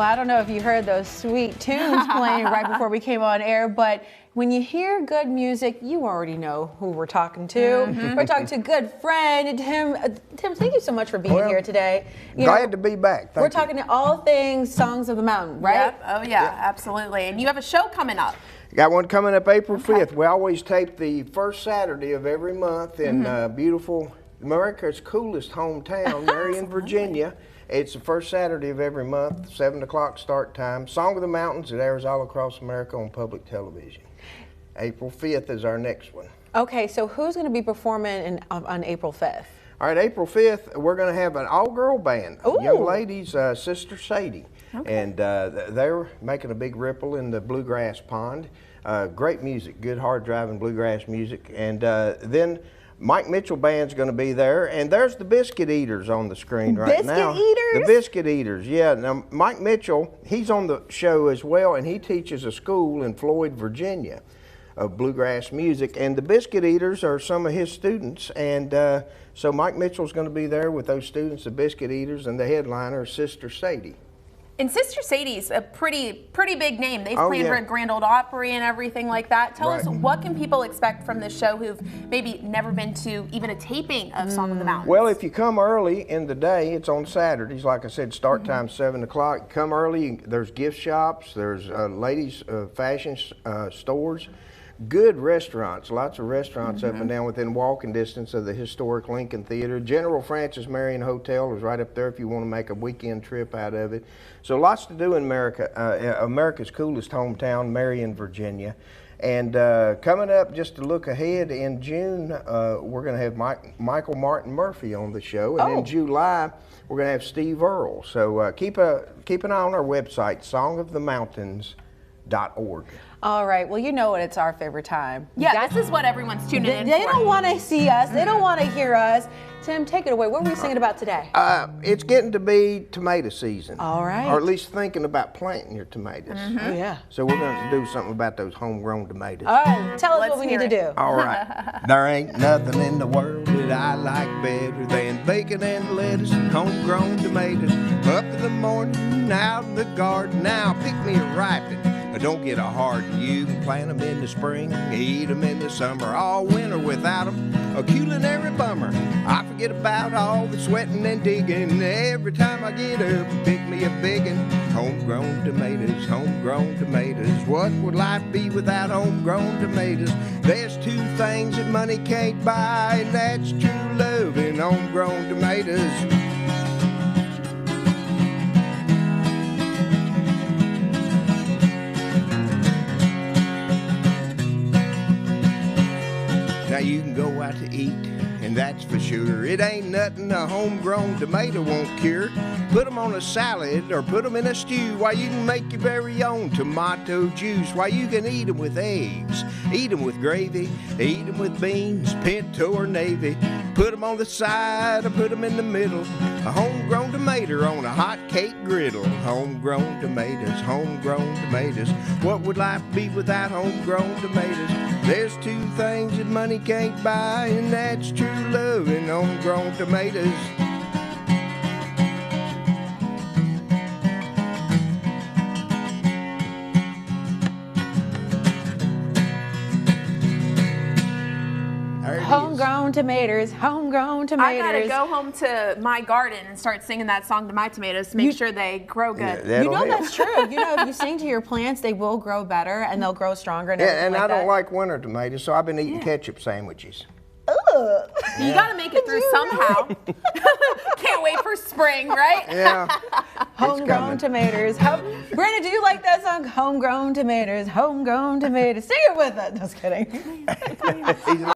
I don't know if you heard those sweet tunes playing right before we came on air, but when you hear good music, you already know who we're talking to. We're talking to a good friend, Tim. Tim, thank you so much for being here today. Glad to be back. We're talking to all things Songs of the Mountain, right? Yep. Oh, yeah, absolutely. And you have a show coming up. Got one coming up April 5th. We always tape the first Saturday of every month in beautiful America's coolest hometown, Marion, Virginia. It's the first Saturday of every month, 7 o'clock start time. Song of the Mountains. It airs all across America on public television. April 5th is our next one. Okay, so who's going to be performing on April 5th? All right, April 5th, we're going to have an all-girl band. Ooh. Young ladies, Sister Sadie. Okay. And they're making a big ripple in the bluegrass pond. Great music, good hard-driving bluegrass music. And then Mike Mitchell Band's going to be there, and there's the Biscuit Eaters on the screen right now. Biscuit Eaters? The Biscuit Eaters, yeah. Now, Mike Mitchell, he's on the show as well, and he teaches a school in Floyd, Virginia of bluegrass music, and the Biscuit Eaters are some of his students, and so Mike Mitchell's going to be there with those students, the Biscuit Eaters, and the headliner, Sister Sadie. And Sister Sadie's a pretty big name. They've played for a Grand Ole Opry and everything like that. Tell us, what can people expect from this show who've maybe never been to even a taping of Song of the Mountains? Well, if you come early in the day, it's on Saturdays. Like I said, start time 7 o'clock. Come early. There's gift shops. There's ladies' fashion stores. Good restaurants, lots of restaurants up and down within walking distance of the historic Lincoln Theater. General Francis Marion Hotel is right up there if you want to make a weekend trip out of it. So lots to do in America, America's coolest hometown, Marion, Virginia. And coming up, just to look ahead, in June, we're going to have Michael Martin Murphy on the show. And in July, we're going to have Steve Earle. So keep an eye on our website, songofthemountains.org. All right, well, you know what, it's our favorite time. Yeah, this is what everyone's tuning in for. They don't want to see us. They don't want to hear us. Tim, take it away. What are we singing about today? It's getting to be tomato season. All right. Or at least thinking about planting your tomatoes. Oh, yeah. So we're going to do something about those homegrown tomatoes. All right, tell us what we need to do. All right. There ain't nothing in the world that I like better than bacon and lettuce and homegrown tomatoes. Up in the morning, out in the garden, now pick me a ripening. Don't get a hard. You can plant them in the spring, eat them in the summer, all winter without them. A culinary bummer. I forget about all the sweating and digging. Every time I get up, pick me a biggin. Homegrown tomatoes, homegrown tomatoes. What would life be without homegrown tomatoes? There's two things that money can't buy, and that's true love and homegrown tomatoes. Now you can go out to eat, and that's for sure. It ain't nothing a homegrown tomato won't cure. Put them on a salad or put them in a stew. Why, you can make your very own tomato juice. Why, you can eat them with eggs, eat them with gravy, eat them with beans, pinto or navy. Put them on the side or put them in the middle. A homegrown tomato on a hot cake griddle. Homegrown tomatoes, homegrown tomatoes. What would life be without homegrown tomatoes? There's two things that money can't buy, and that's true love and homegrown tomatoes. Homegrown tomatoes, homegrown tomatoes. I gotta go home to my garden and start singing that song to my tomatoes to make sure they grow good. Yeah, you know that's true. You know, if you sing to your plants, they will grow better and they'll grow stronger. And and I don't like winter tomatoes, so I've been eating ketchup sandwiches. Ugh. You gotta make it through somehow. Can't wait for spring, right? Yeah. Homegrown tomatoes. Brandon, do you like that song? Homegrown tomatoes, homegrown tomatoes. Sing it with us. Just kidding.